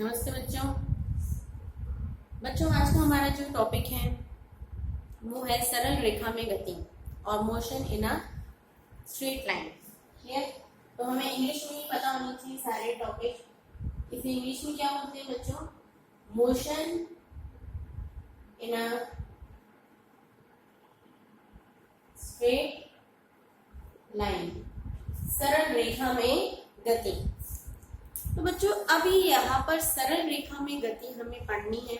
नमस्ते बच्चों। आज का हमारा जो टॉपिक है वो है सरल रेखा में गति और motion in a straight line. Clear? तो हमें इंग्लिश में ही पता होनी चाहिए सारे टॉपिक। इस इंग्लिश में क्या होते हैं बच्चों? Motion in a straight line, सरल रेखा में गति। तो बच्चों अभी यहाँ पर सरल रेखा में गति हमें पढ़नी है।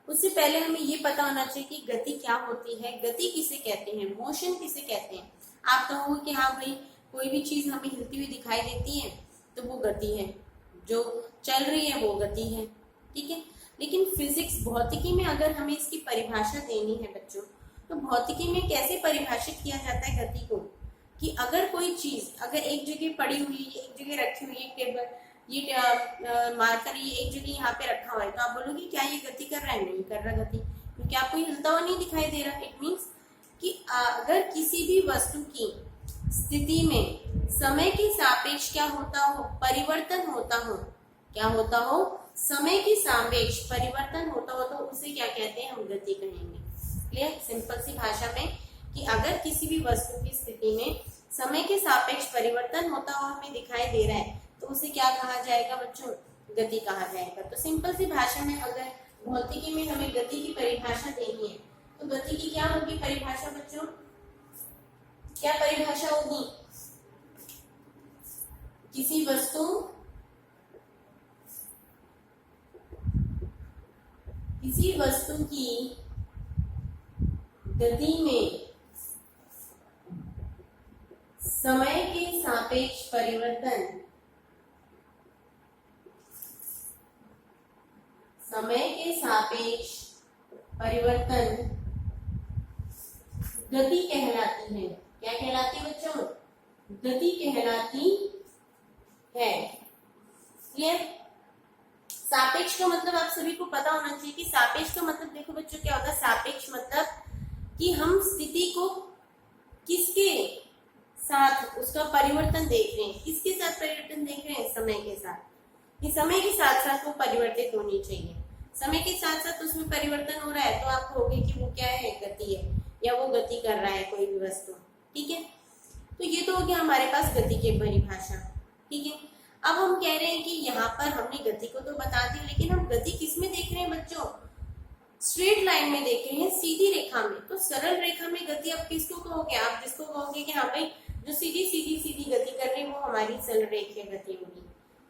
उससे पहले हमें ये पता होना चाहिए कि गति क्या होती है, गति किसे कहते हैं, मोशन किसे कहते हैं। आप कहोगे कि हाँ भाई कोई भी चीज हमें हिलती हुई दिखाई देती है तो वो गति है, जो चल रही है वो गति है, ठीक है। लेकिन फिजिक्स भौतिकी में अगर हमें इसकी परिभाषा देनी है बच्चों, तो भौतिकी में कैसे परिभाषित किया जाता है गति को, कि अगर कोई चीज अगर एक जगह पड़ी हुई, एक जगह रखी हुई, एक टेबल ये मार्कर ये एक जगह यहाँ पे रखा हुआ है, तो आप बोलोगे क्या ये गति कर रहा है? नहीं कर रहा गति, क्योंकि आपको ये हिलता हुआ नहीं दिखाई दे रहा। इट मीन्स कि अगर किसी भी वस्तु की स्थिति में समय के सापेक्ष क्या होता हो, परिवर्तन होता हो, क्या होता हो, समय के सापेक्ष परिवर्तन होता हो, तो उसे क्या कहते हैं? हम गति कहेंगे। क्लियर? सिंपल सी भाषा में कि अगर किसी भी वस्तु की स्थिति में समय के सापेक्ष परिवर्तन होता हुआ हमें दिखाई दे रहा है तो उसे क्या कहा जाएगा बच्चों? गति कहा जाएगा। तो सिंपल सी भाषा में अगर भौतिकी में हमें गति की परिभाषा देनी है तो गति की क्या होगी परिभाषा बच्चों? क्या परिभाषा होगी? किसी वस्तु की गति में समय के सापेक्ष परिवर्तन, समय के सापेक्ष परिवर्तन गति कहलाती है। क्या कहलाती है बच्चों? गति कहलाती है। क्लियर? सापेक्ष का मतलब आप सभी को पता होना चाहिए कि सापेक्ष का मतलब देखो बच्चों क्या होता है। सापेक्ष मतलब कि हम स्थिति को किसके साथ उसका परिवर्तन देख रहे हैं, किसके साथ परिवर्तन देख रहे हैं? समय के साथ। कि समय के साथ साथ वो परिवर्तित होनी चाहिए, समय के साथ साथ उसमें परिवर्तन हो रहा है तो आप कहोगे कि वो क्या है? गति है, या वो गति कर रहा है कोई भी वस्तु। ठीक है, तो ये तो हो गया हमारे पास गति की परिभाषा। ठीक है, अब हम कह रहे हैं कि यहाँ पर हमने गति को तो बता दी, लेकिन हम गति किस में देख रहे हैं बच्चों? स्ट्रेट लाइन में देख रहे हैं, सीधी रेखा में। तो सरल रेखा में गति आप किसको कहोगे? आप जिसको कहोगे कि हाँ भाई जो सीधी गति कर रही है वो हमारी सरल रेखीय गति होगी।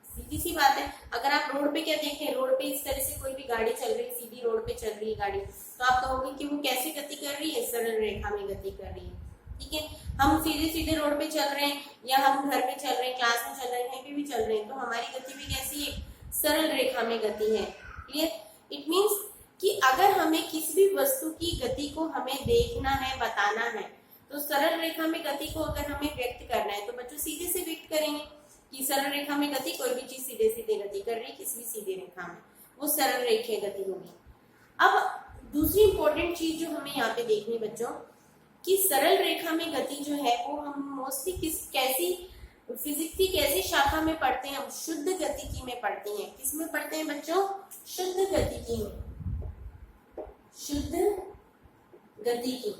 सीधी सी बात है। अगर आप रोड पे क्या देख रहे हैं, रोड पे इस तरह से कोई भी गाड़ी चल रही है, सीधी रोड पे चल रही है गाड़ी, तो आप कहोगे कि वो कैसी गति कर रही है? सरल रेखा में गति कर रही है। ठीक है, हम सीधे रोड पे चल रहे हैं, या हम घर पे चल रहे हैं, क्लास में चल रहे हैं, कहीं पे भी चल रहे हैं, तो हमारी गति भी कैसी है? सरल रेखा में गति है। क्लियर? इट मीन्स कि अगर हमें किसी भी वस्तु की गति को हमें देखना है, बताना है, तो सरल रेखा में गति को अगर हमें व्यक्त करना है तो बच्चों सीधे से व्यक्त करेंगे कि सरल रेखा में गति, कोई भी चीज सीधे गति कर रही है किसी भी सीधी रेखा में, वो सरल रेखीय गति होगी। अब दूसरी इंपॉर्टेंट चीज जो हमें यहाँ पे देखनी बच्चों, कि सरल रेखा में गति जो है वो हम मोस्टली कैसी फिजिक्स की कैसी शाखा में पढ़ते हैं? हम शुद्ध गतिकी में पढ़ते हैं। किस में पढ़ते हैं बच्चों? शुद्ध गतिकी में। शुद्ध गतिकी।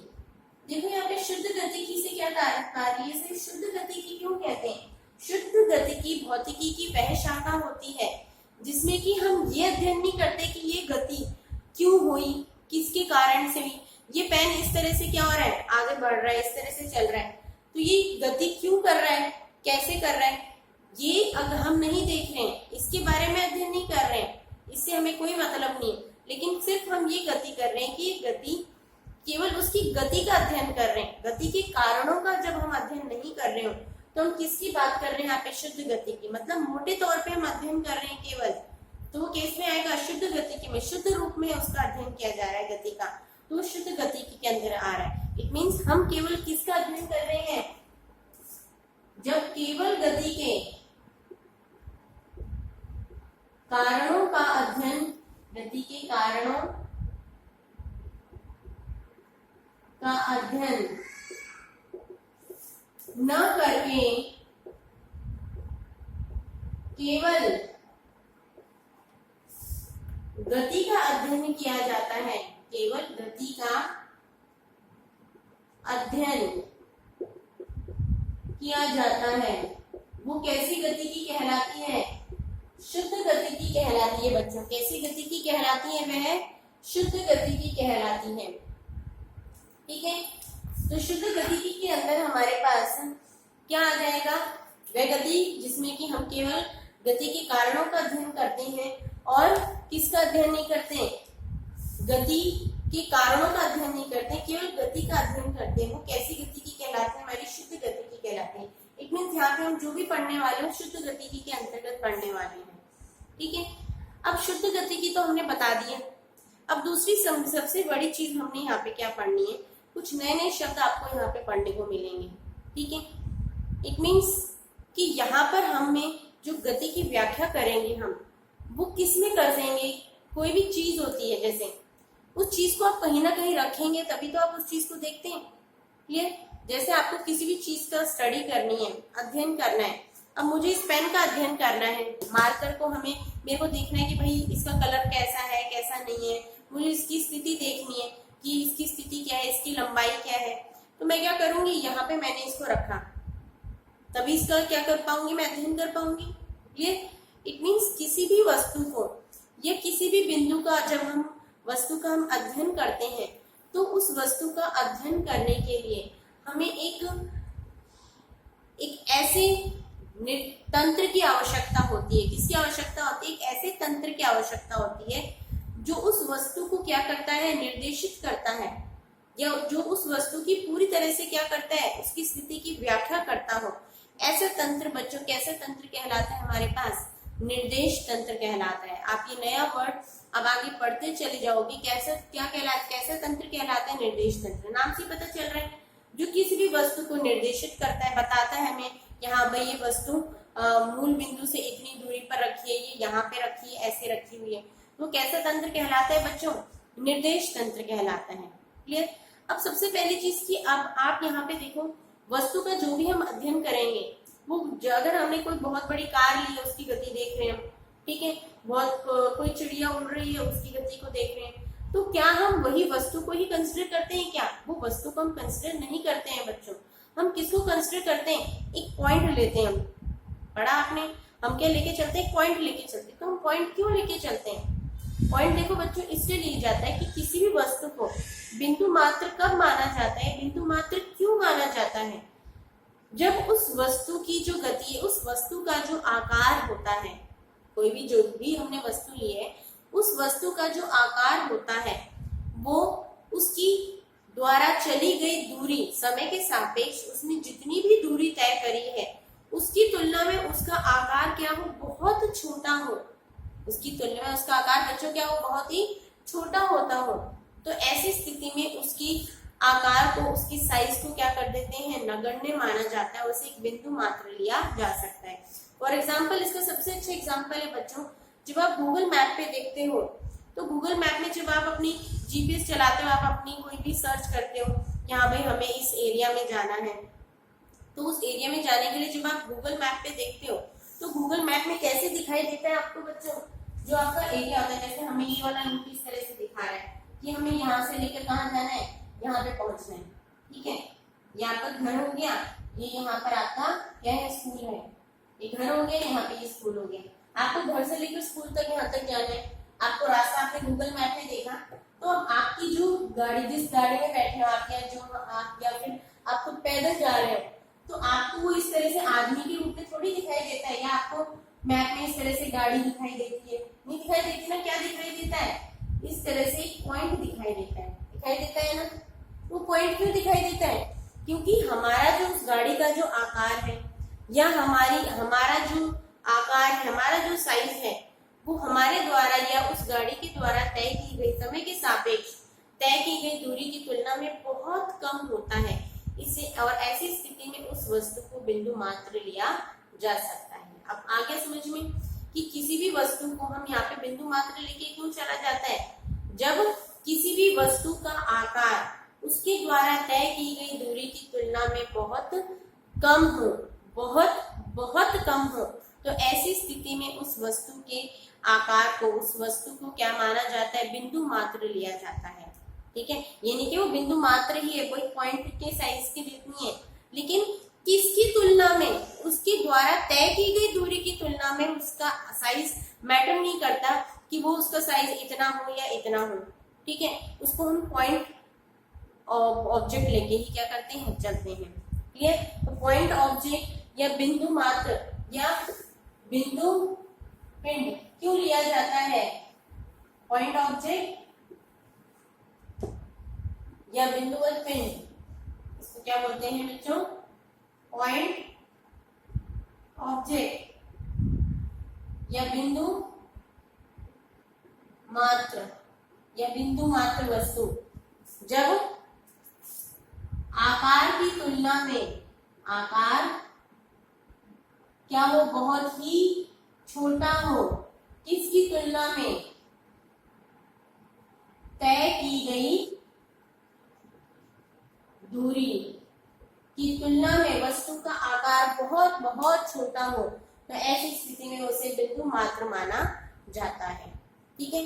देखो यहाँ पे शुद्ध गतिकी से क्या तात्पर्य है? शुद्ध गतिकी क्यों कहते हैं? शुद्ध गतिकी भौतिकी की वह शाखा होती है जिसमें कि हम ये अध्ययन नहीं करते कि ये गति क्यों हुई, किसके कारण से हुई। ये पेन इस तरह से क्या हो रहा है? आगे बढ़ रहा है, इस तरह से चल रहा है, तो ये गति क्यों कर रहा है, कैसे कर रहा है, ये अगर हम नहीं देख रहे हैं, इसके बारे में अध्ययन नहीं कर रहे हैं, इससे हमें कोई मतलब नहीं, लेकिन सिर्फ हम ये गति कर रहे हैं कि ये गति, केवल उसकी गति का अध्ययन कर रहे हैं। गति के कारणों का जब हम अध्ययन नहीं कर रहे हो तो हम किसकी बात कर रहे हैं यहाँ पे? शुद्ध गति की। मतलब मोटे तौर पे हम अध्ययन कर रहे हैं केवल, तो वो केस में आएगा शुद्ध गतिकी में, शुद्ध रूप में उसका अध्ययन किया जा रहा है गति का, तो शुद्ध गतिकी के अंदर आ रहा है। इट मीन्स हम केवल किसका अध्ययन कर रहे हैं? जब केवल गति के कारणों का अध्ययन, गति के कारणों का अध्ययन न करके केवल गति का अध्ययन किया जाता है, केवल गति का अध्ययन किया जाता है, वो कैसी गति की कहलाती है? शुद्ध गति की कहलाती है बच्चों। कैसी गति की कहलाती है? वह शुद्ध गति की कहलाती है। ठीक है, तो शुद्ध गति के अंदर हमारे पास क्या आ जाएगा? वह गति जिसमें कि हम केवल गति के कारणों का अध्ययन करते हैं और किसका अध्ययन नहीं करते? गति के कारणों का अध्ययन नहीं करते, केवल गति का अध्ययन करते हैं। वो कैसी गति की कहलाते हैं? हमारी शुद्ध गति की कहलाते हैं। इट मीन्स यहाँ पे हम जो भी पढ़ने वाले हैं शुद्ध गति के अंतर्गत पढ़ने वाले हैं। ठीक है, अब शुद्ध गति की तो हमने बता दिया। अब दूसरी सबसे बड़ी चीज हमने यहाँ पे क्या पढ़नी है? कुछ नए नए शब्द आपको यहाँ पे पढ़ने को मिलेंगे। ठीक है, इट मीन्स कि यहाँ पर हमें जो गति की व्याख्या करेंगे हम, वो किस में कर देंगे? कोई भी चीज होती है, जैसे उस चीज को आप कहीं ना कहीं रखेंगे तभी तो आप उस चीज को देखते हैं। क्लियर? जैसे आपको किसी भी चीज का स्टडी करनी है, अध्ययन करना है। अब मुझे इस पेन का अध्ययन करना है, मार्कर को मेरे को देखना है कि भाई इसका कलर कैसा है, कैसा नहीं है। मुझे इसकी स्थिति देखनी है कि इसकी स्थिति क्या है, इसकी लंबाई क्या है। तो मैं क्या करूंगी? यहाँ पे मैंने इसको रखा, तभी इसका क्या कर पाऊंगी? मैं अध्ययन कर पाऊंगी। क्लियर? इट मीन्स किसी भी वस्तु को या किसी भी बिंदु का जब हम वस्तु का हम अध्ययन करते हैं तो उस वस्तु का अध्ययन करने के लिए हमें एक ऐसे तंत्र की आवश्यकता होती है। किसकी आवश्यकता होती है? एक ऐसे तंत्र की आवश्यकता होती है जो उस वस्तु को क्या करता है? निर्देशित करता है, या जो उस वस्तु की पूरी तरह से क्या करता है? उसकी स्थिति की व्याख्या करता हो। ऐसे तंत्र बच्चों, कैसे तंत्र कहलाता है हमारे पास? निर्देश तंत्र कहलाता है। आप ये नया वर्ड अब आगे पढ़ते चले जाओगे। कैसे कैसे तंत्र कहलाता है? निर्देश तंत्र। नाम से पता चल रहा है, जो किसी भी वस्तु को निर्देशित करता है, बताता है हमें कि हाँ भाई ये वस्तु मूल बिंदु से इतनी दूरी पर रखी है, ये यहाँ पे रखी है, ऐसे रखी हुई है। तो कैसा तंत्र कहलाता है बच्चों? निर्देश तंत्र कहलाता है। क्लियर? अब सबसे पहली चीज की अब आप यहाँ पे देखो, वस्तु का जो भी हम अध्ययन करेंगे, वो अगर हमने कोई बहुत बड़ी कार ली है, उसकी गति देख रहे हैं, ठीक है, बहुत कोई चिड़िया उड़ रही है, उसकी गति को देख रहे हैं, तो क्या हम वही वस्तु को ही कंसिडर करते हैं? क्या वो वस्तु को हम कंसिडर नहीं करते हैं बच्चों। हम किसको कंसिडर करते हैं? एक पॉइंट लेते हैं। हम पढ़ा आपने, हम क्या लेके चलते हैं? पॉइंट लेके चलते हैं। तो हम पॉइंट क्यों लेके चलते हैं? पॉइंट देखो बच्चों इसलिए लिया जाता है कि किसी भी वस्तु को बिंदु मात्र कब माना जाता है? बिंदु मात्र क्यों माना जाता है? जब उस वस्तु की जो गति है, उस वस्तु का जो आकार होता है, कोई भी जो भी हमने वस्तु ली है, उस वस्तु का जो आकार होता है वो उसकी द्वारा चली गई दूरी, समय के सापेक्ष उसने जितनी भी दूरी तय करी है उसकी तुलना में उसका आकार क्या हो? बहुत छोटा हो। उसकी तुलना में उसका आकार बच्चों क्या हो? बहुत ही छोटा होता हो। तो ऐसी स्थिति में उसकी आकार को, उसकी साइज को क्या कर देते हैं? नगण्य माना जाता है। उसे एक बिंदु मात्र लिया जा सकता है। फॉर एग्जाम्पल, इसका सबसे अच्छा एग्जाम्पल है बच्चों, जब आप गूगल मैप पे देखते हो तो गूगल मैप में जब आप अपनी जीपीएस चलाते हो, आप अपनी कोई भी सर्च करते हो, यहाँ भाई हमें इस एरिया में जाना है, तो उस एरिया में जाने के लिए जब आप गूगल मैप पे देखते हो तो गूगल मैप में कैसे दिखाई देता है आपको बच्चों? जो आपका एरिया होता है, जैसे हमें ये वाला रूट इस तरह से दिखा रहा है कि हमें यहाँ से लेकर कहाँ जाना है? यहाँ पे पहुंचना है। ठीक है, ये आपका घर हो गया, ये यहाँ पर आपका क्या है? स्कूल है। ये घर हो गया, यहाँ पे ये स्कूल हो गया। आपको घर से लेकर स्कूल तक यहाँ तक जाना है, आपको रास्ता आपने गूगल मैप में देखा, तो अब आपकी जो गाड़ी, जिस गाड़ी में बैठे हो आप, या जो आप, या फिर आप खुद पैदल जा रहे हो, तो आपको वो इस तरह से आदमी के रूप में थोड़ी दिखाई देता है, या आपको मैप में इस तरह से गाड़ी दिखाई देती है? नहीं दिखाई देती ना। क्या दिखाई देता है? इस तरह से एक पॉइंट दिखाई देता है। दिखाई देता है ना? वो पॉइंट क्यों दिखाई देता है? क्योंकि हमारा जो उस गाड़ी का जो आकार है, या हमारा जो आकार है, हमारा जो साइज है, वो हमारे द्वारा या उस गाड़ी के द्वारा तय की गई समय के सापेक्ष तय की गई दूरी की तुलना में बहुत कम होता है। इसे और ऐसी स्थिति में उस वस्तु को बिंदु मात्र लिया जा सकता है। अब आगे समझ में कि किसी भी वस्तु को हम यहाँ पे बिंदु मात्र लेके क्यों चला जाता है? जब किसी भी वस्तु का आकार उसके द्वारा तय की गई दूरी की तुलना में बहुत कम हो, बहुत कम हो, तो ऐसी स्थिति में उस वस्तु के आकार को, उस वस्तु को क्या माना जाता है, बिंदु मात्र लिया जाता है। ठीक है, यानी कि वो बिंदु मात्र ही है, कोई पॉइंट के साइज की जितनी है, लेकिन किसकी तुलना में, उसके द्वारा तय की गई दूरी की तुलना में उसका साइज मैटर नहीं करता कि वो उसका साइज इतना हो या इतना हो। ठीक है, उसको हम पॉइंट ऑब्जेक्ट लेके ही क्या करते हैं, चलते हैं। क्लियर? तो पॉइंट ऑब्जेक्ट या बिंदु मात्र या बिंदु पिंड क्यों लिया जाता है? पॉइंट ऑब्जेक्ट या बिंदुवत पिंड, इसको क्या बोलते हैं बच्चों? पॉइंट ऑब्जेक्ट या बिंदु मात्र या बिंदु मात्र वस्तु जब आकार की तुलना में, आकार क्या हो, बहुत ही छोटा हो, किसकी तुलना में, तय की गई दूरी की तुलना में वस्तु का आकार बहुत बहुत छोटा हो, तो ऐसी स्थिति में उसे बिंदु मात्र माना जाता है। ठीक है,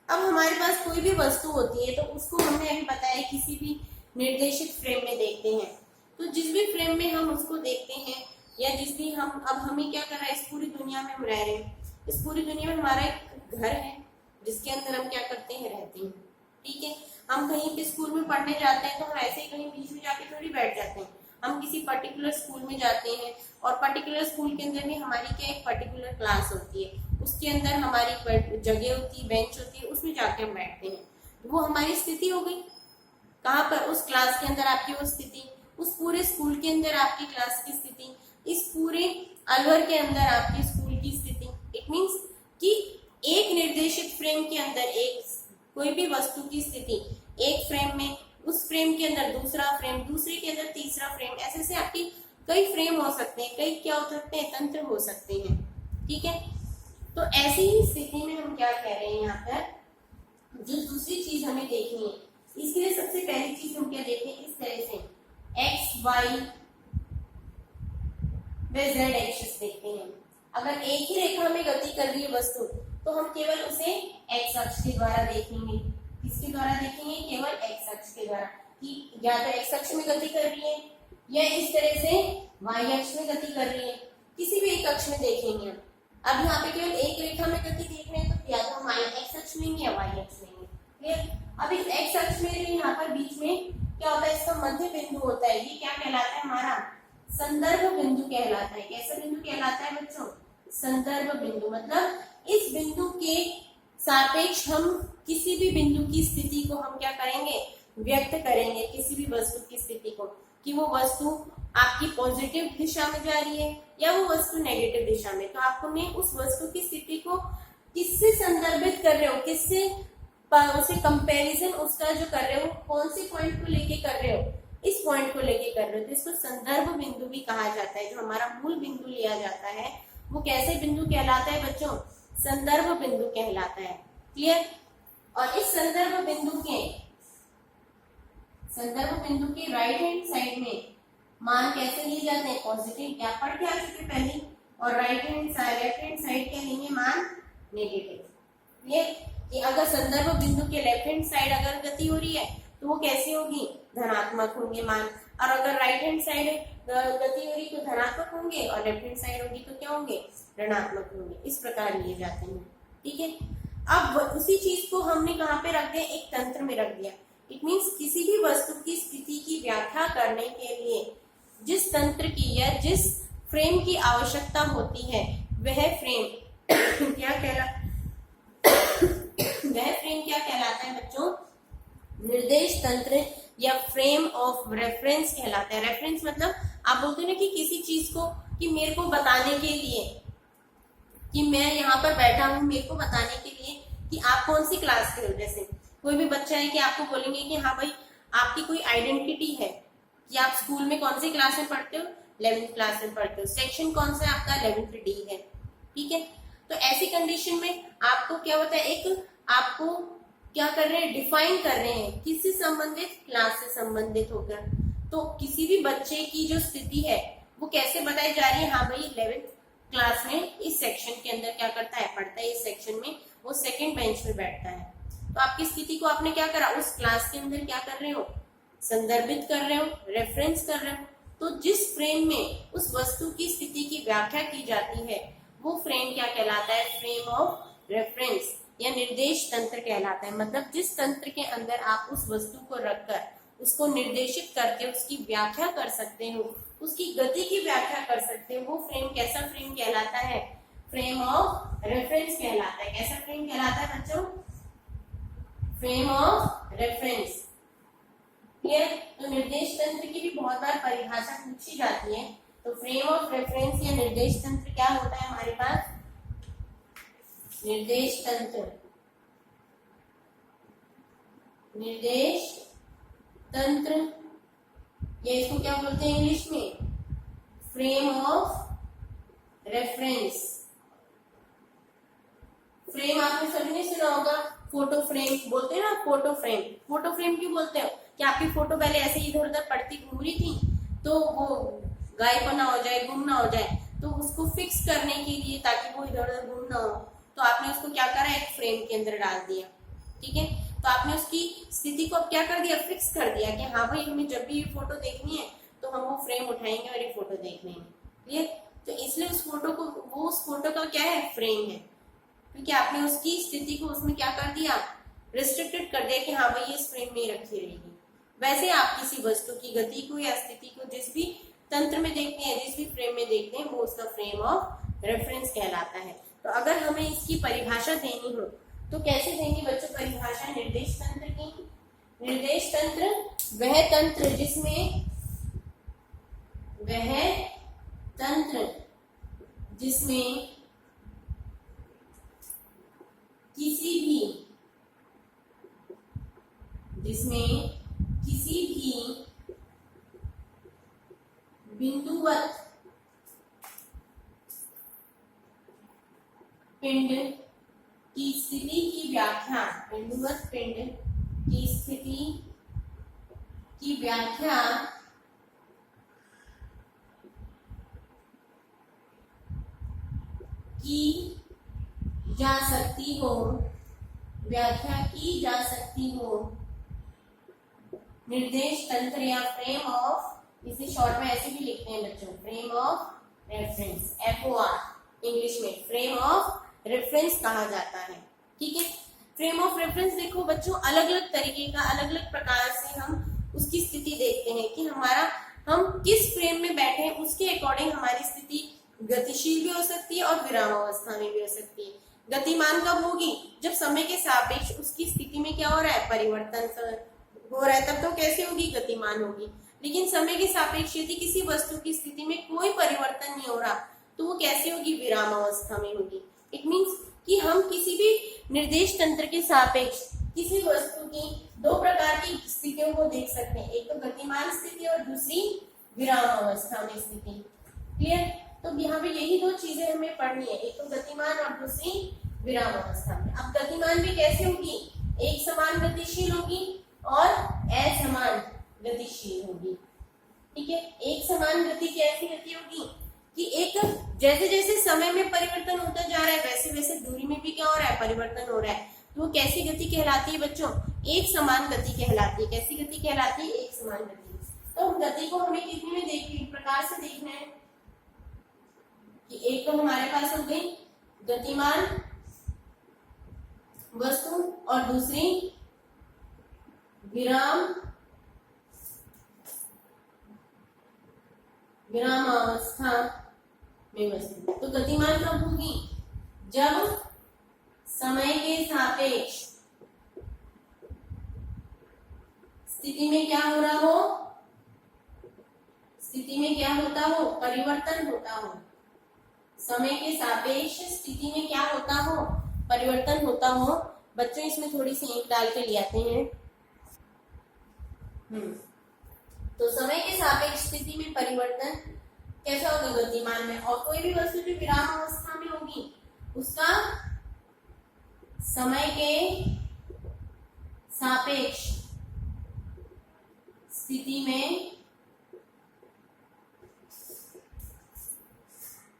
अब हमारे पास कोई भी वस्तु होती है तो उसको हमने अभी बताया किसी भी निर्देशित फ्रेम में देखते हैं। तो जिस भी फ्रेम में हम उसको देखते हैं या जिस भी हम, अब हमें क्या कर रहा है, इस पूरी दुनिया में हम रह रहे हैं, इस पूरी दुनिया में हमारा एक घर है जिसके अंदर हम क्या करते हैं, रहते हैं। ठीक है, हम कहीं पे स्कूल में पढ़ने जाते हैं तो हम ऐसे ही कहीं बीच में जाके थोड़ी बैठ जाते हैं, हम किसी पर्टिकुलर स्कूल में जाते हैं और पर्टिकुलर स्कूल के अंदर भी हमारी क्या एक पर्टिकुलर क्लास होती है, उसके अंदर हमारी जगह होती है, बेंच होती है, उसमें जाके हम बैठते हैं। वो हमारी स्थिति हो गई, कहाँ पर, उस क्लास के अंदर आपकी वो स्थिति, उस पूरे स्कूल के अंदर आपकी क्लास की स्थिति, इस पूरे अलवर के अंदर आपकी स्कूल की स्थिति। इट मीन्स कि एक निर्देशित फ्रेम के अंदर एक कोई भी वस्तु की स्थिति एक फ्रेम में, उस फ्रेम के अंदर दूसरा फ्रेम, दूसरे के अंदर तीसरा फ्रेम, ऐसे से आपकी कई फ्रेम हो सकते हैं, कई क्या हो सकते हैं, तंत्र हो सकते हैं। ठीक है, तो ऐसी ही स्थिति में हम क्या कह रहे हैं यहाँ पर, जो दूसरी चीज हमें देखनी है, इसके लिए सबसे पहली चीज हम क्या देखें, इस तरह से एक्स वाई व जेड एक्सिस देखते हैं। अगर एक ही रेखा में गति कर रही है वस्तु तो हम केवल उसे एक्स अक्ष के द्वारा देखेंगे। किसके द्वारा देखेंगे? केवल एक्स अक्ष के द्वारा, कि या तो एक्स अक्ष में गति कर रही है या इस तरह से वाई अक्ष में गति कर रही है, किसी भी एक अक्ष में देखेंगे। अब यहाँ पे केवल एक रेखा में गति देख रहे हैं तो या तो हम एक्स अक्ष लेंगे या वाई अक्ष लेंगे। क्लियर? अब इस एक्स अक्ष में यहाँ पर बीच में क्या होता है, इसका मध्य बिंदु होता है, ये क्या कहलाता है, हमारा संदर्भ बिंदु कहलाता है। कैसा बिंदु कहलाता है बच्चों? संदर्भ बिंदु। मतलब इस बिंदु के सापेक्ष हम किसी भी बिंदु की स्थिति को हम क्या करेंगे, व्यक्त करेंगे, किसी भी वस्तु की स्थिति को, कि वो वस्तु आपकी पॉजिटिव दिशा में जा रही है या वो वस्तु नेगेटिव दिशा में। तो आपको मैं उस वस्तु की स्थिति को किससे संदर्भित कर रहे हो, किससे उसे कंपैरिजन उसका जो कर रहे हो, कौन से पॉइंट को लेके कर रहे हो, इस पॉइंट को लेके कर रहे हो, तो इसको संदर्भ बिंदु भी कहा जाता है। जो हमारा मूल बिंदु लिया जाता है वो कैसे बिंदु कहलाता है बच्चों? संदर्भ बिंदु कहलाता है। क्लियर? और इस संदर्भ बिंदु के राइट हैंड साइड में मान कैसे लिए जाते हैं? पॉजिटिव। क्या पढ़ के आ चुके पहले? और लेफ्ट हैंड साइड क्या लेंगे? मान नेगेटिव। क्लियर? कि अगर संदर्भ बिंदु के लेफ्ट हैंड साइड अगर गति हो रही है तो वो कैसी होगी? धनात्मक होंगे मान। और अगर राइट हैंड साइड गति हो रही तो धनात्मक होंगे और लेफ्ट हैंड साइड होगी तो क्या होंगे? ऋणात्मक होंगे। इस प्रकार लिए जाते हैं। ठीक है, अब उसी चीज को हमने कहाँ पे रख दिया? एक तंत्र में रख दिया। इट मीन्स किसी भी वस्तु की स्थिति की व्याख्या करने के लिए जिस तंत्र की या जिस फ्रेम की आवश्यकता होती है वह फ्रेम क्या कहलाता है बच्चों? निर्देश तंत्र या फ्रेम ऑफ रेफरेंस कहलाता है। रेफरेंस मतलब आप बोलते हैं ना कि किसी चीज को, कि मेरे को बताने के लिए कि मैं यहाँ पर बैठा हूँ, मेरे को बताने के लिए कि आप कौन सी क्लास के हो। जैसे कोई भी बच्चा है कि आपको बोलेंगे कि हाँ भाई आपकी कोई आइडेंटिटी है कि आप स्कूल में कौन सी क्लास में पढ़ते हो? 11th क्लास में पढ़ते हो। सेक्शन कौन सा है आपका? 11th D है। ठीक है, तो ऐसी कंडीशन में आपको क्या होता है, एक आपको क्या कर रहे हैं? डिफाइन कर रहे हैं किससे संबंधित? क्लास से संबंधित होकर। तो किसी भी बच्चे की जो स्थिति है वो कैसे बताई जा रही है? हाँ भाई 11th क्लास में इस सेक्शन के अंदर क्या करता है, पढ़ता है। इस सेक्शन में वो सेकंड बेंच पे बैठता है। तो आपकी स्थिति को आपने क्या करा, उस क्लास के अंदर क्या कर रहे हो, संदर्भित कर रहे हो, रेफरेंस कर रहे हो। तो जिस फ्रेम में उस वस्तु की स्थिति की व्याख्या की जाती है वो फ्रेम क्या कहलाता है, फ्रेम ऑफ रेफरेंस या निर्देश तंत्र कहलाता है। मतलब जिस तंत्र के अंदर आप उस वस्तु को रखकर उसको निर्देशित करके उसकी व्याख्या कर सकते हो, उसकी गति की व्याख्या कर सकते हो, वो फ्रेम कैसा फ्रेम कहलाता है, फ्रेम ऑफ रेफरेंस कहलाता है। कैसा फ्रेम कहलाता है बच्चों, फ्रेम ऑफ रेफरेंस। क्लियर। तो निर्देश तंत्र की भी बहुत बार परिभाषा पूछी जाती है। तो फ्रेम ऑफ रेफरेंस या निर्देश तंत्र क्या होता है हमारे पास, निर्देश तंत्र, निर्देश तंत्र, ये इसको क्या बोलते हैं इंग्लिश में, फ्रेम ऑफ रेफरेंस। फ्रेम आपने सभी ने सुना होगा, फोटो फ्रेम बोलते हैं ना, फोटो फ्रेम। फोटो फ्रेम क्यों बोलते हैं, कि आपकी फोटो पहले ऐसे इधर उधर पड़ती घूम रही थी तो वो गायब ना हो जाए, गुम ना हो जाए, तो उसको फिक्स करने के लिए, ताकि वो इधर उधर गुम ना हो, तो आपने उसको क्या करा, एक फ्रेम के अंदर डाल दिया। ठीक है। तो आपने उसकी स्थिति को अब क्या कर दिया, फिक्स कर दिया कि हाँ भाई हमें जब भी ये फोटो देखनी है तो हम वो फ्रेम उठाएंगे और ये फोटो देख लेंगे। क्लियर। तो इसलिए उस फोटो को, वो उस फोटो का क्या है, फ्रेम है, क्योंकि आपने उसकी स्थिति को उसमें क्या कर दिया, रिस्ट्रिक्टेड कर दिया कि हाँ भाई ये इस फ्रेम में ही रखी रहेगी। वैसे आप किसी वस्तु की गति को या स्थिति को जिस भी तंत्र में देखते हैं, जिस भी फ्रेम में देखते हैं, वो उसका फ्रेम ऑफ रेफरेंस कहलाता है। तो अगर हमें इसकी परिभाषा देनी हो तो कैसे देंगे बच्चों परिभाषा निर्देश तंत्र की। निर्देश तंत्र वह तंत्र जिसमें, वह तंत्र जिसमें किसी भी, जिसमें किसी भी बिंदुवत पिंड की स्थिति की व्याख्या, बिंदुवत पिंड की स्थिति की व्याख्या की जा सकती हो, व्याख्या की जा सकती हो, निर्देश तंत्र या फ्रेम ऑफ, इसे शॉर्ट में ऐसे भी लिखते हैं बच्चों, frame of reference, FOR English में फ्रेम ऑफ रेफरेंस कहा जाता है। ठीक है। फ्रेम ऑफ रेफरेंस देखो बच्चों, अलग अलग तरीके का, अलग अलग प्रकार से हम उसकी स्थिति देखते हैं कि हमारा, हम किस फ्रेम में बैठे हैं उसके अकॉर्डिंग हमारी स्थिति गतिशील भी हो सकती है और विरामावस्था में भी हो सकती है। गतिमान कब होगी, जब समय के सापेक्ष उसकी स्थिति में क्या हो रहा है, परिवर्तन हो रहा है, तब तो कैसे होगी, गतिमान होगी। लेकिन समय के सापेक्ष यदि किसी वस्तु की स्थिति में कोई परिवर्तन नहीं हो रहा तो वो कैसे होगी, विराम अवस्था में होगी। इट मीन्स कि हम किसी भी निर्देश तंत्र के सापेक्ष किसी वस्तु की दो प्रकार की स्थितियों को देख सकते हैं, एक तो गतिमान स्थिति और दूसरी विराम अवस्था में स्थिति। क्लियर। तो यहाँ पे यही दो चीजें हमें पढ़नी है, एक तो गतिमान और दूसरी विराम अवस्था में। अब गतिमान भी कैसे होगी, एक समान गतिशील होगी और असमान गतिशील होगी। ठीक है। एक समान गति की ऐसी गति होगी कि एक, जैसे जैसे समय में परिवर्तन होता जा रहा है वैसे वैसे दूरी में भी क्या हो रहा है, परिवर्तन हो रहा है। तो वो कैसी गति कहलाती है बच्चों, एक समान गति कहलाती है। कैसी गति कहलाती है, एक समान गति। तो गति को हमें कितने में किस प्रकार से देखना है कि एक तो हमारे पास हो गई गतिमान वस्तु और दूसरी विरामावस्था में वस्तु। तो गतिमान कब होगी, जब समय के सापेक्ष स्थिति में क्या हो रहा हो, स्थिति में क्या होता हो, परिवर्तन होता हो। समय के सापेक्ष स्थिति में क्या होता हो, परिवर्तन होता हो। बच्चों इसमें थोड़ी सी ईंट डाल के ले आते हैं। तो समय के सापेक्ष स्थिति में परिवर्तन कैसा होगा, गतिमान में। और कोई भी वस्तु जो विराम अवस्था में होगी उसका समय के सापेक्ष स्थिति में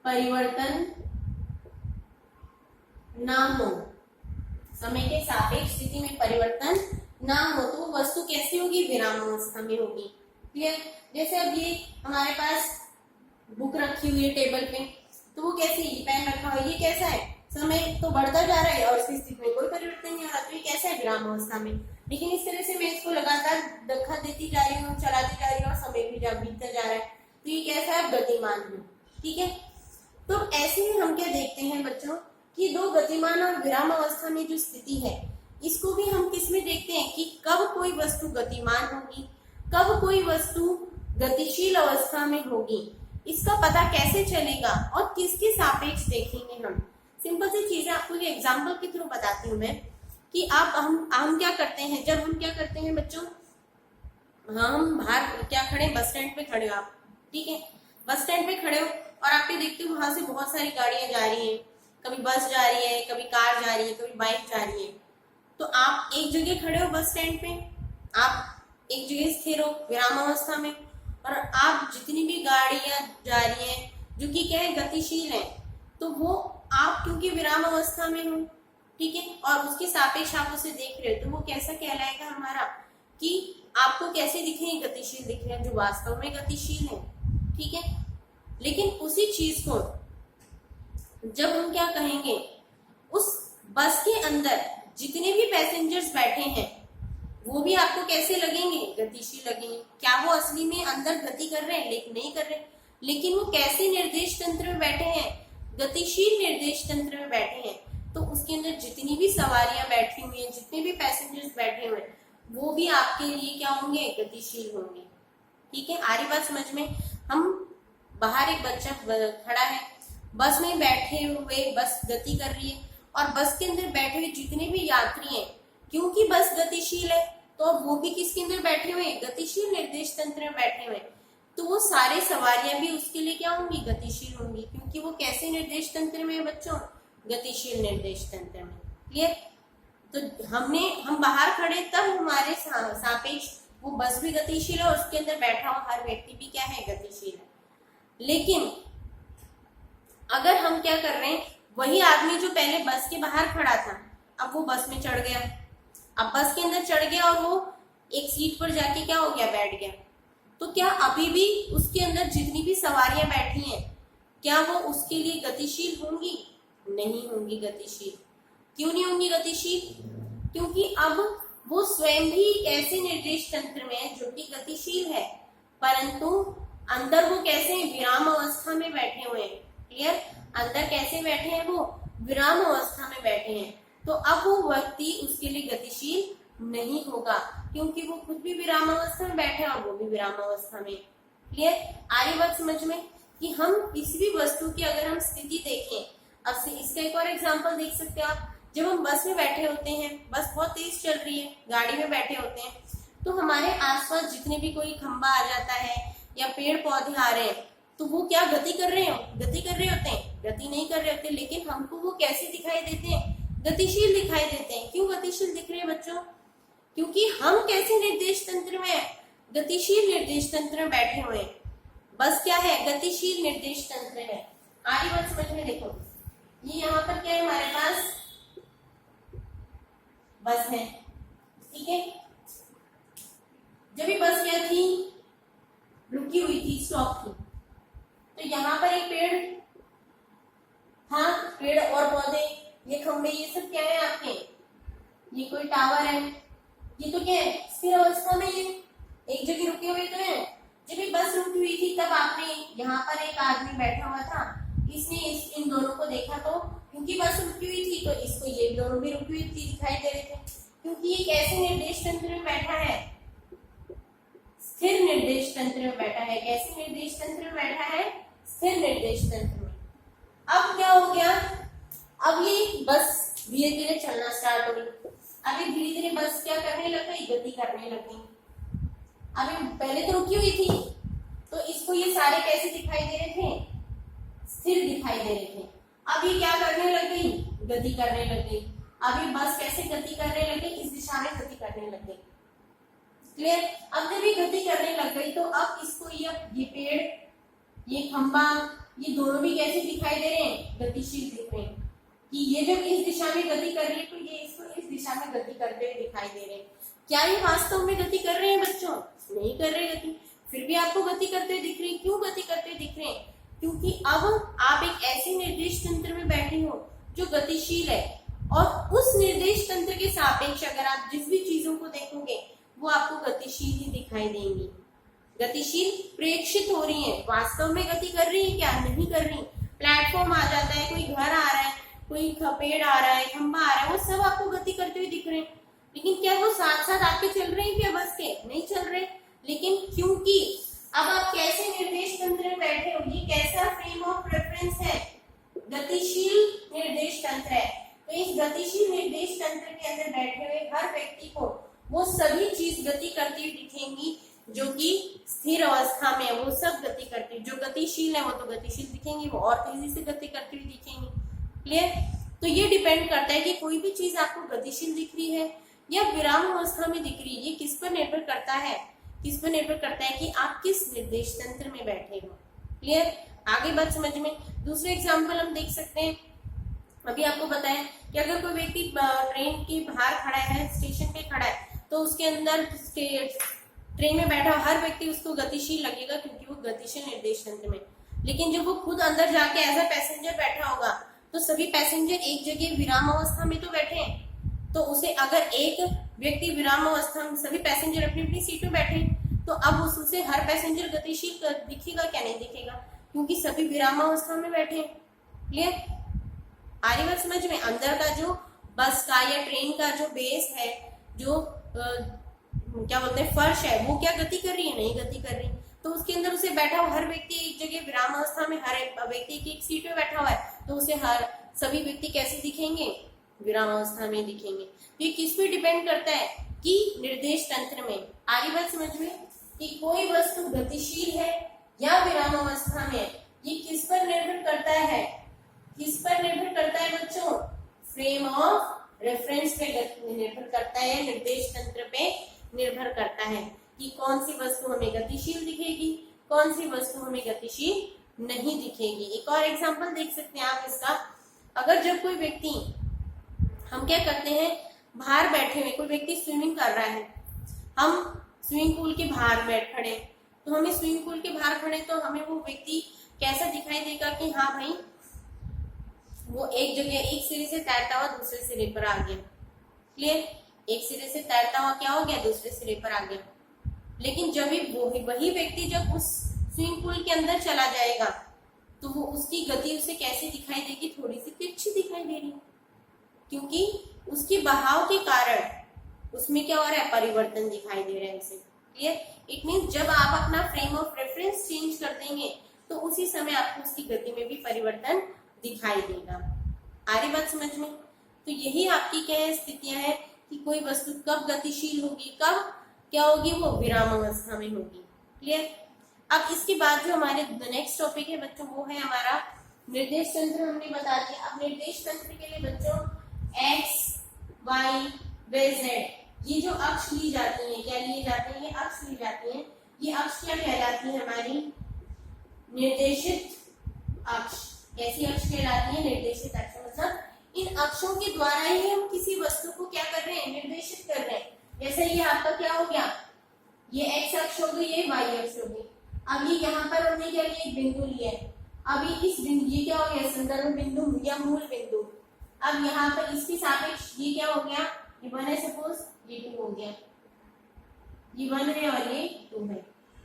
परिवर्तन ना हो, समय के सापेक्ष स्थिति में परिवर्तन ना हो तो वो वस्तु कैसी होगी, विरामावस्था में होगी। क्लियर। जैसे अब ये हमारे पास बुक रखी हुई है टेबल पे, तो वो कैसी, पेन रखा हुआ है, ये कैसा है, समय तो बढ़ता जा रहा है और इसकी स्थिति में कोई परिवर्तन नहीं हो रहा, तो ये कैसा है, विरामावस्था में। लेकिन इस तरह से मैं इसको लगातार धक्का देती जा रही हूँ, चलाती जा रही हूँ और समय भी बीतता जा रहा है, तो ये कैसा है, गतिमान है। ठीक है। तो ऐसे ही हम क्या देखते हैं बच्चों कि दो गतिमान और विराम अवस्था में जो स्थिति है, इसको भी हम किस में देखते हैं कि कब कोई वस्तु गतिमान होगी, कब कोई वस्तु गतिशील अवस्था में होगी, इसका पता कैसे चलेगा और किसके सापेक्ष देखेंगे हम। सिंपल सी चीजें आपको ये एग्जाम्पल के थ्रू बताती हूँ मैं कि हम क्या करते हैं, जब हम क्या करते हैं बच्चों, हम बाहर क्या खड़े, बस स्टैंड पे खड़े हो आप, ठीक है, बस स्टैंड पे खड़े हो और आप ये देखते हो वहां से बहुत सारी गाड़ियां जा रही हैं, कभी बस जा रही है, कभी कार जा रही है, कभी बाइक जा रही है। तो आप एक जगह खड़े हो बस स्टैंड पे, आप एक जगह स्थिर हो विरामावस्था में, और आप जितनी भी गाड़ियां जा रही हैं जो कि क्या है, गतिशील है, तो वो आप क्योंकि विरामावस्था में हो, ठीक है, और उसके सापेक्ष आप उसे देख रहे हो, तो वो कैसा कहलाएगा हमारा कि आपको कैसे दिख रहे हैं, गतिशील दिख रहे हैं, जो वास्तव में गतिशील है। ठीक है। लेकिन उसी चीज को जब हम क्या कहेंगे, उस बस के अंदर जितने भी पैसेंजर्स बैठे हैं वो भी आपको कैसे लगेंगे, गतिशील लगेंगे। क्या वो असली में अंदर गति कर रहे हैं, लेकिन नहीं कर रहे, लेकिन वो कैसे निर्देश तंत्र में बैठे हैं, गतिशील निर्देश तंत्र में बैठे हैं। तो उसके अंदर जितनी भी सवारियां बैठी हुई हैं, जितने भी पैसेंजर्स बैठे हुए हैं, वो भी आपके लिए क्या होंगे, गतिशील होंगे। ठीक है। आ रही बात समझ में। हम बाहर एक बच्चा खड़ा है, बस में बैठे हुए, बस गति कर रही है और बस के अंदर बैठे हुए जितने भी यात्री हैं, क्योंकि बस गतिशील है तो वो भी किसके अंदर बैठे हुए हैं, गतिशील निर्देश तंत्र में बैठे हुए हैं। तो वो सारे सवारियां भी उसके लिए क्या होंगी, गतिशील होंगी, क्योंकि वो कैसे निर्देश तंत्र में है बच्चों, गतिशील निर्देश तंत्र में। क्लियर। तो हम बाहर खड़े तब हमारे सापेक्ष वो बस भी गतिशील है और उसके अंदर बैठा हुआ हर व्यक्ति भी क्या है, गतिशील है। लेकिन अगर हम क्या कर रहे हैं, वही आदमी जो पहले बस के बाहर खड़ा था, अब वो बस में चढ़ गया, अब बस के अंदर चढ़ गया और वो एक सीट पर जाके क्या हो गया, बैठ गया, तो क्या अभी भी उसके अंदर जितनी भी सवारियां बैठी हैं, क्या वो उसके लिए गतिशील होंगी, नहीं होंगी गतिशील। क्यों नहीं होंगी गतिशील, क्योंकि अब वो स्वयं भी ऐसे निर्देश तंत्र में है जो कि गतिशील है, परंतु अंदर वो कैसे हैं, विराम अवस्था में बैठे हुए हैं। क्लियर। अंदर कैसे बैठे हैं, वो विराम अवस्था में बैठे हैं। तो अब वो व्यक्ति उसके लिए गतिशील नहीं होगा, क्योंकि वो खुद भी विराम अवस्था में बैठे हैं और वो भी विराम अवस्था में। क्लियर। आ रही बात समझ में कि हम किसी भी वस्तु की अगर हम स्थिति देखें, अब से इसका एक और एग्जाम्पल देख सकते हो आप, जब हम बस में बैठे होते हैं, बस बहुत तेज चल रही है, गाड़ी में बैठे होते हैं, तो हमारे आसपास जितने भी कोई खंबा आ जाता है या पेड़ पौधे आ रहे हैं, तो वो क्या गति कर रहे हो, गति कर रहे होते हैं, गति नहीं कर रहे होते, लेकिन हमको वो कैसे दिखाई देते हैं, गतिशील दिखाई देते हैं। क्यों गतिशील दिख रहे हैं बच्चों, क्योंकि हम कैसे निर्देश तंत्र में, गतिशील निर्देश तंत्र में बैठे हुए हैं। बस क्या है, गतिशील निर्देश तंत्र है। आगे बात समझ में देखो, ये यहाँ पर क्या है, हमारे पास बस है, ठीक है। जब ये बस क्या थी, रुकी हुई थी, स्टॉप थी, तो यहाँ पर एक पेड़, हाँ पेड़ और पौधे, ये खंबे, ये सब क्या है आपके, ये कोई टावर है, ये तो क्या है, स्थिर अवस्था में, ये एक जगह रुके हुए तो है। जब ये बस रुकी हुई थी तब आपने, यहाँ पर एक आदमी बैठा हुआ था, इसने इन दोनों को देखा, तो क्योंकि बस रुकी हुई थी तो इसको ये दोनों भी रुकी हुई थी दिखाई दे रहे थे, क्योंकि ये कैसे निर्देश तंत्र में बैठा है, स्थिर निर्देश तंत्र में बैठा है। कैसे निर्देश तंत्र में बैठा है, स्थिर निर्देश तंत्र में। अब क्या हो गया, अब ये बस धीरे धीरे चलना स्टार्ट हो गई, अब ये धीरे धीरे बस क्या करने लग गई, गति करने लग गई। अब पहले तो रुकी हुई थी, तो इसको ये सारे कैसे दिखाई दे रहे थे, स्थिर दिखाई दे रहे थे। अब ये क्या करने लग गई, गति करने लग गई। अब ये बस कैसे गति करने लग गई, इस दिशा में गति करने लग गई। क्लियर। अब जब ये गति करने लग गई तो अब इसको ये पेड़, ये खंबा ये दोनों भी कैसे दिखाई दे रहे हैं, गतिशील दिख रहे हैं कि ये जब इस दिशा में गति कर रही है तो ये इसको इस दिशा में गति करते हुए दिखाई दे रहे हैं। क्या ये वास्तव में गति कर रहे हैं बच्चों? नहीं कर रहे गति, फिर भी आपको गति करते हुए दिख रहे हैं। क्यों गति करते हुए दिख रहे हैं? क्योंकि अब आप एक ऐसे निर्देश तंत्र में बैठे हो जो गतिशील है, और उस निर्देश तंत्र के सापेक्ष अगर आप जिस भी चीजों को देखोगे वो आपको गतिशील ही दिखाई देंगी। गतिशील प्रेक्षित हो रही है, वास्तव में गति कर रही है क्या? नहीं कर रही। प्लेटफॉर्म आ जाता है, कोई घर आ रहा है, कोई पेड़ आ रहा है, खंबा आ रहा है, वो सब आपको गति करते हुए दिख रहे हैं, लेकिन क्या वो साथ साथ आपके चल रहे हैं क्या बस के? नहीं चल रहे। लेकिन क्योंकि अब आप कैसे निर्देश तंत्र में बैठे हो, ये कैसा फ्रेम ऑफ रेफरेंस है? गतिशील निर्देश तंत्र है। तो इस गतिशील निर्देश तंत्र के अंदर बैठे हुए हर व्यक्ति को वो सभी चीज गति करती हुई दिखेंगी जो कि स्थिर अवस्था में है, वो सब गति करती, जो गतिशील है वो तो गतिशील दिखेंगी, वो और तेजी से गति करती हुई दिखेंगी। क्लियर? तो ये डिपेंड करता है कि कोई भी चीज आपको गतिशील दिख रही है या विराम अवस्था में दिख रही है, ये किस पर निर्भर करता है? किस पर निर्भर करता है कि आप किस निर्देश तंत्र में बैठे हो। क्लियर? आगे बात समझ में। दूसरे एग्जाम्पल हम देख सकते हैं। अभी आपको बताया कि अगर कोई व्यक्ति ट्रेन के बाहर खड़ा है, स्टेशन पे खड़ा है, तो उसके अंदर ट्रेन में बैठा हर व्यक्ति उसको गतिशील लगेगा क्योंकि वो गतिशील निर्देश तंत्र में। लेकिन जब वो खुद अंदर जाके एज अ पैसेंजर बैठा होगा तो सभी पैसेंजर एक जगह विराम अवस्था में तो बैठे हैं, तो उसे अगर एक व्यक्ति विराम अवस्था में, सभी पैसेंजर अपनी अपनी सीट में बैठे, तो अब उससे हर पैसेंजर गतिशील दिखेगा क्या? नहीं दिखेगा, क्योंकि सभी विराम अवस्था में बैठे। क्लियर? आ रही बात समझ में? अंदर का जो बस का या ट्रेन का जो बेस है, जो क्या बोलते हैं फर्श है, वो क्या गति कर रही है? नहीं गति कर रही। तो उसके अंदर उसे बैठा हुआ हर व्यक्ति एक जगह विराम अवस्था में, हर एक व्यक्ति की एक सीट में बैठा हुआ है, तो उसे हर सभी व्यक्ति कैसे दिखेंगे? विराम अवस्था में दिखेंगे। तो ये किस पे डिपेंड करता है? कि निर्देश तंत्र में। आ रही बात समझ में कि कोई वस्तु गतिशील है या विराम अवस्था में, ये किस पर निर्भर करता है? किस पर निर्भर करता है बच्चों? फ्रेम ऑफ रेफरेंस पे निर्भर करता है, निर्देश तंत्र पे निर्भर करता है कि कौन सी वस्तु हमें गतिशील दिखेगी, कौन सी वस्तु हमें गतिशील नहीं दिखेगी। एक और एग्जांपल देख सकते हैं आप इसका। अगर जब कोई व्यक्ति, हम क्या करते हैं, बाहर बैठे हुए कोई व्यक्ति स्विमिंग कर रहा है, हम स्विमिंग पूल के बाहर बैठ खड़े, तो हमें स्विमिंग पूल के बाहर खड़े तो हमें वो व्यक्ति कैसा दिखाई देगा कि हाँ भाई वो एक जगह एक सिरे से तैरता हुआ दूसरे सिरे पर आ गया। क्लियर? एक सिरे से तैरता हुआ क्या हो गया? दूसरे सिरे पर आ गया। लेकिन जब वही व्यक्ति जब उस स्विमिंग पूल के अंदर चला जाएगा तो वो उसकी गति उसे कैसी दिखाई देगी? थोड़ी सी तिरछी दिखाई दे रही, क्योंकि उसके बहाव के कारण उसमें क्या हो रहा है? परिवर्तन दिखाई दे रहा है उसे। क्लियर? इट मीन जब आप अपना फ्रेम ऑफ रेफरेंस चेंज कर देंगे तो उसी समय आपको उसकी गति में भी परिवर्तन दिखाई देगा। आ रही बात समझ में? तो यही आपकी क्या है स्थितियां है कि कोई वस्तु कब गतिशील होगी, कब क्या होगी? वो विराम अवस्था में होगी। क्लियर? अब इसके बाद जो हमारे नेक्स्ट टॉपिक है बच्चों, वो है हमारा निर्देश तंत्र। हमने बता दिया। अब निर्देश तंत्र के लिए बच्चों एक्स, वाई, व जेड, ये जो अक्ष ली जाती है, क्या ली जाती है? ये अक्ष ली जाती है। ये अक्ष क्या कहलाती है? हमारी निर्देशित अक्ष। कैसी अक्ष कहलाती है? निर्देशित अक्ष। मतलब इन अक्षों के द्वारा ही हम किसी वस्तु को क्या कर रहे हैं? निर्देशित कर रहे हैं। जैसे ये आपका क्या हो गया? ये एक्स अक्ष हो गई, ये वाई अक्ष हो गई। अब ये यहाँ पर हमने क्या लिया? एक बिंदु लिया है। अभी इस बिंदु, ये क्या हो गया? संदर्भ बिंदु या मूल बिंदु। अब यहाँ पर इसके सापेक्ष ये क्या हो गया? ये 1 है, सपोज ये 2 हो गया। ये 1 है और ये 2 है।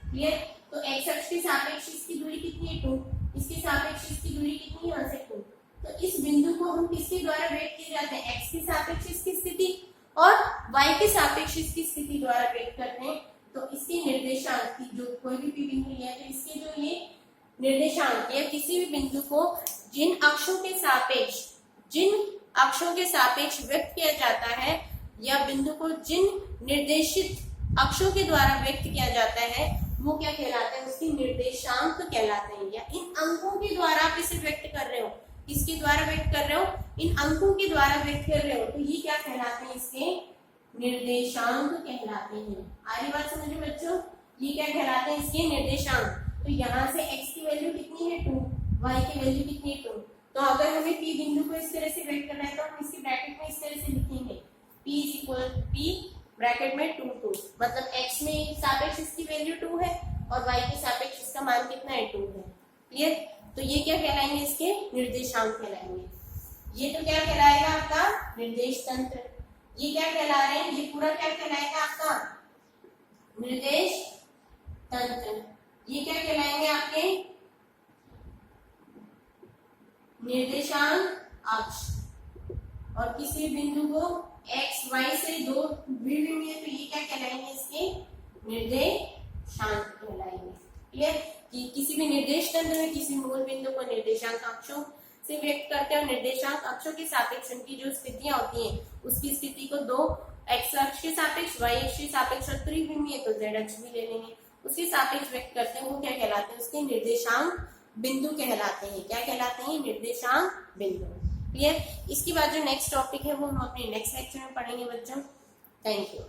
क्लियर? तो एक्स अक्ष के सापेक्ष इसकी दूरी कितनी है? 2। इसके सापेक्ष इसकी दूरी कितनी है? यहाँ से 2। तो इस बिंदु को हम किसके द्वारा व्यक्त किए जाते हैं? एक्स के सापेक्ष इसकी स्थिति और वाई के सापेक्ष इसकी स्थिति द्वारा व्यक्त करते हैं। तो इसके निर्देशांक की जो कोई भी बिंदु लिया तो इसके जो ये निर्देशांक या किसी भी बिंदु को जिन अक्षों के सापेक्ष व्यक्त किया जाता है या बिंदु को जिन निर्देशित अक्षों के द्वारा व्यक्त किया जाता है वो क्या कहलाते हैं? उसके निर्देशांक कहलाते हैं। या इन अंकों के द्वारा आप इसे व्यक्त कर रहे हो, किसके द्वारा व्यक्त कर रहे हो? इन अंकों के द्वारा व्यक्त कर रहे हो, तो ये क्या कहलाते हैं? इसके निर्देशांक कहलाते हैं। आ रही बात समझ में बच्चों? ये क्या कहलाते हैं? इसके निर्देशांक। तो यहाँ से x की वैल्यू कितनी है? 2। y की वैल्यू कितनी 2। तो अगर हमें p बिंदु को इस तरह से वेट करना है तो हम इसकी ब्रैकेट में इस तरह से लिखेंगे p is equal p bracket में 2 2, मतलब x में सापेक्ष इसकी वैल्यू 2 है और y के सापेक्ष इसका मान कितना है 2 है। क्लियर? तो ये क्या कहलाएंगे, इसके निर्देशांक कहलाएंगे। ये तो क्या कहलाएगा आपका निर्देश तंत्र। ये क्या कहला रहे हैं, ये पूरा क्या कहलाएगा आपका निर्देश तंत्र। ये क्या कहलाएंगे आपके निर्देशांक अक्ष। और किसी बिंदु को x y से दो द्विविमीय तो ये क्या कहलाएंगे, इसके निर्देशांक कहलाएंगे। क्लियर? कि किसी भी निर्देश तंत्र में किसी मूल बिंदु को निर्देशांक अक्षों से व्यक्त करते हैं और निर्देशांक अक्षों के सापेक्ष उनकी जो स्थितियां होती हैं उसकी स्थिति को दो x अक्ष के सापेक्ष, y अक्ष के सापेक्ष और त्रिविमीय तो z अक्ष भी ले लेंगे उसके सापेक्ष व्यक्त करते हैं, वो क्या कहलाते हैं, उसके निर्देशांक बिंदु कहलाते हैं। क्या कहलाते हैं, निर्देशांक बिंदु। क्लियर? इसके बाद जो नेक्स्ट टॉपिक है वो हम अपने नेक्स्ट लेक्चर में पढ़ेंगे बच्चों। Thank you.